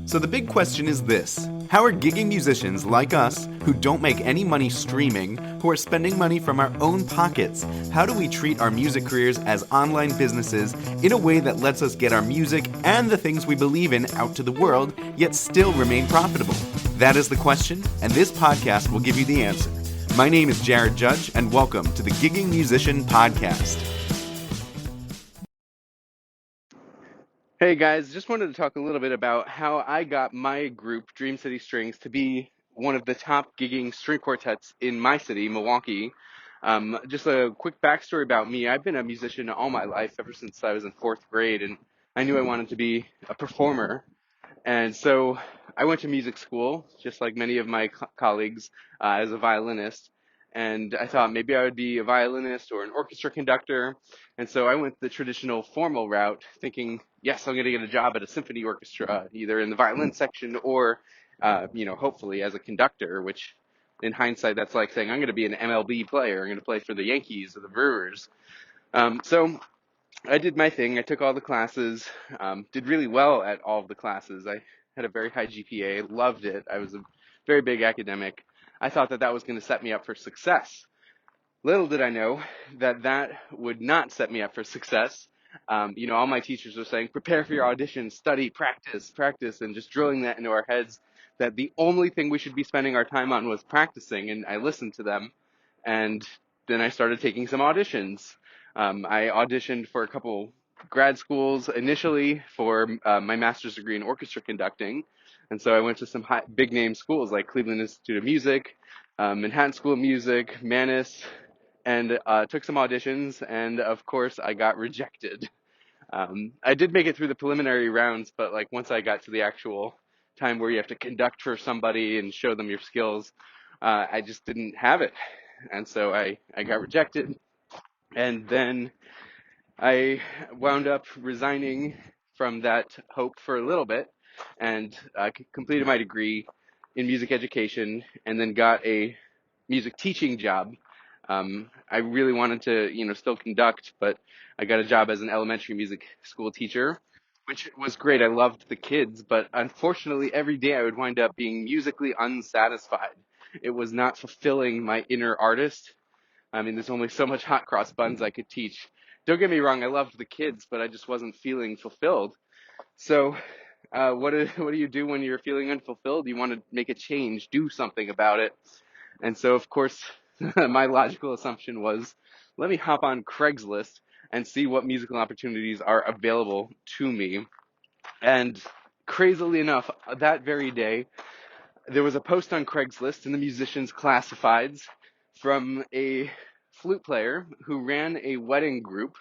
So the big question is this: how are gigging musicians like us, who don't make any money streaming, who are spending money from our own pockets, how do we treat our music careers as online businesses in a way that lets us get our music and the things we believe in out to the world, yet still remain profitable? That is the question, and this podcast will give you the answer. My name is Jared Judge, and welcome to the Gigging Musician Podcast. Hey guys, just wanted to talk a little bit about how I got my group, Dream City Strings, to be one of the top gigging string quartets in my city, Milwaukee. Just a quick backstory about me. I've been a musician all my life, ever since I was in fourth grade, and I knew I wanted to be a performer. And so I went to music school, just like many of my colleagues, as a violinist. And I thought maybe I would be a violinist or an orchestra conductor. And so I went the traditional formal route, thinking, yes, I'm going to get a job at a symphony orchestra, either in the violin section or, hopefully as a conductor, which in hindsight, that's like saying I'm going to be an MLB player. I'm going to play for the Yankees or the Brewers. So I did my thing. I took all the classes, did really well at all of the classes. I had a very high GPA, loved it. I was a very big academic. I thought that was going to set me up for success. Little did I know that would not set me up for success. All my teachers were saying, prepare for your audition, study, practice, practice, and just drilling that into our heads that the only thing we should be spending our time on was practicing. And I listened to them, and then I started taking some auditions. I auditioned for a couple grad schools initially for my master's degree in orchestra conducting. And so I went to some big name schools like Cleveland Institute of Music, Manhattan School of Music, Mannes, and took some auditions. And of course, I got rejected. I did make it through the preliminary rounds, but like once I got to the actual time where you have to conduct for somebody and show them your skills, I just didn't have it. And so I got rejected. And then I wound up resigning from that hope for a little bit and completed my degree in music education and then got a music teaching job. I really wanted to, still conduct, but I got a job as an elementary music school teacher, which was great. I loved the kids, but unfortunately every day I would wind up being musically unsatisfied. It was not fulfilling my inner artist. I mean, there's only so much hot cross buns I could teach. Don't get me wrong, I loved the kids, but I just wasn't feeling fulfilled. So, what do you do when you're feeling unfulfilled? You want to make a change, do something about it. And so, of course, my logical assumption was, let me hop on Craigslist and see what musical opportunities are available to me. And crazily enough, that very day, there was a post on Craigslist in the musicians classifieds from a flute player who ran a wedding group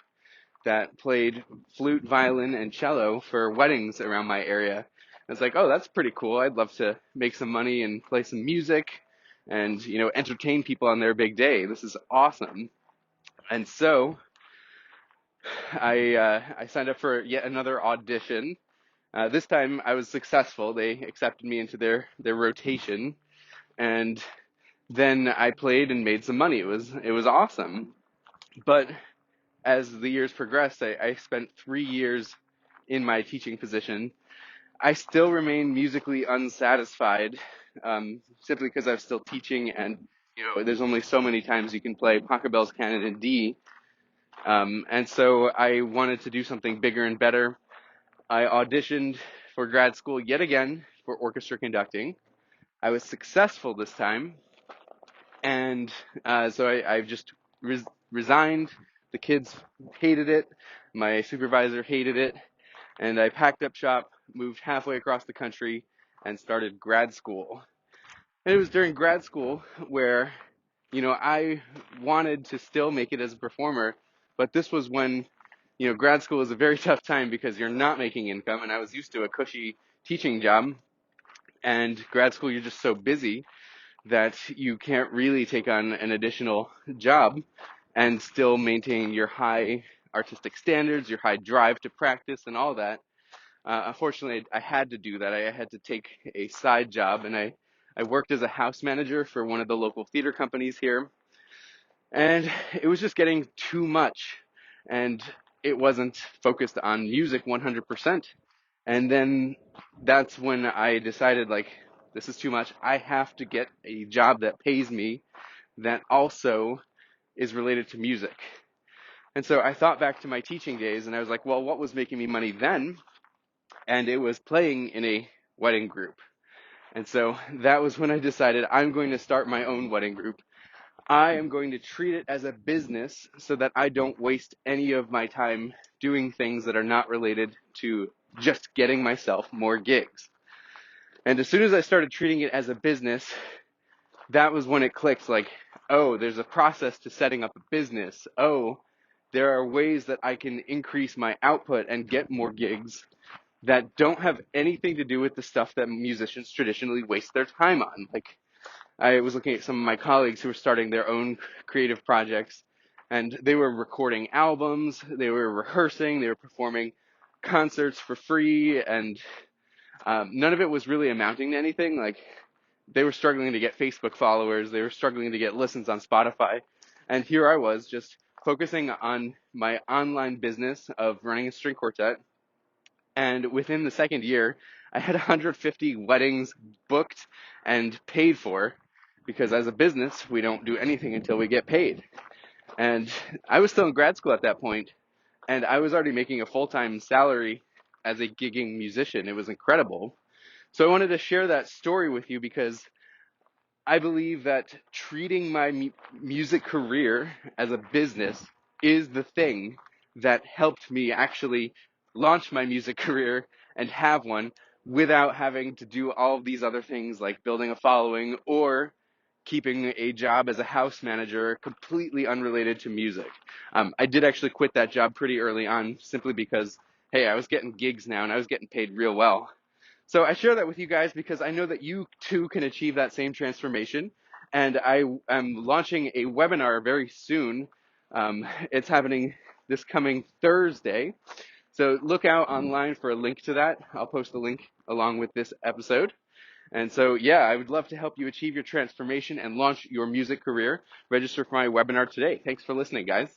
that played flute, violin, and cello for weddings around my area. I was like, oh, that's pretty cool. I'd love to make some money and play some music and, entertain people on their big day. This is awesome. And so I signed up for yet another audition. This time I was successful. They accepted me into their rotation, and then I played and made some money. It was awesome. But as the years progressed, I spent 3 years in my teaching position. I still remain musically unsatisfied, simply because I'm still teaching, and there's only so many times you can play Pachelbel's Canon in D. And so I wanted to do something bigger and better. I auditioned for grad school yet again for orchestra conducting. I was successful this time, and so I've just resigned. The kids hated it. My supervisor hated it. And I packed up shop, moved halfway across the country, and started grad school. And it was during grad school where, I wanted to still make it as a performer, but this was when, grad school is a very tough time because you're not making income, and I was used to a cushy teaching job. And grad school, you're just so busy that you can't really take on an additional job and still maintain your high artistic standards, your high drive to practice, and all that. Unfortunately, I had to do that. I had to take a side job, and I worked as a house manager for one of the local theater companies here. And it was just getting too much, and it wasn't focused on music 100%. And then that's when I decided, like, this is too much. I have to get a job that pays me that also is related to music. And so I thought back to my teaching days and I was like, well, what was making me money then? And it was playing in a wedding group. And so that was when I decided I'm going to start my own wedding group. I am going to treat it as a business so that I don't waste any of my time doing things that are not related to just getting myself more gigs. And as soon as I started treating it as a business, that was when it clicked, like, oh, there's a process to setting up a business. Oh, there are ways that I can increase my output and get more gigs that don't have anything to do with the stuff that musicians traditionally waste their time on. Like, I was looking at some of my colleagues who were starting their own creative projects, and they were recording albums, they were rehearsing, they were performing concerts for free, and none of it was really amounting to anything. Like, they were struggling to get Facebook followers, they were struggling to get listens on Spotify, and here I was just focusing on my online business of running a string quartet. And within the second year, I had 150 weddings booked and paid for, because as a business, we don't do anything until we get paid. And I was still in grad school at that point, and I was already making a full-time salary as a gigging musician. It was incredible. So I wanted to share that story with you because I believe that treating my music career as a business is the thing that helped me actually launch my music career and have one without having to do all of these other things like building a following or keeping a job as a house manager completely unrelated to music. I did actually quit that job pretty early on simply because, hey, I was getting gigs now and I was getting paid real well. So I share that with you guys because I know that you too can achieve that same transformation. And I am launching a webinar very soon. It's happening this coming Thursday. So look out online for a link to that. I'll post a link along with this episode. And so, yeah, I would love to help you achieve your transformation and launch your music career. Register for my webinar today. Thanks for listening, guys.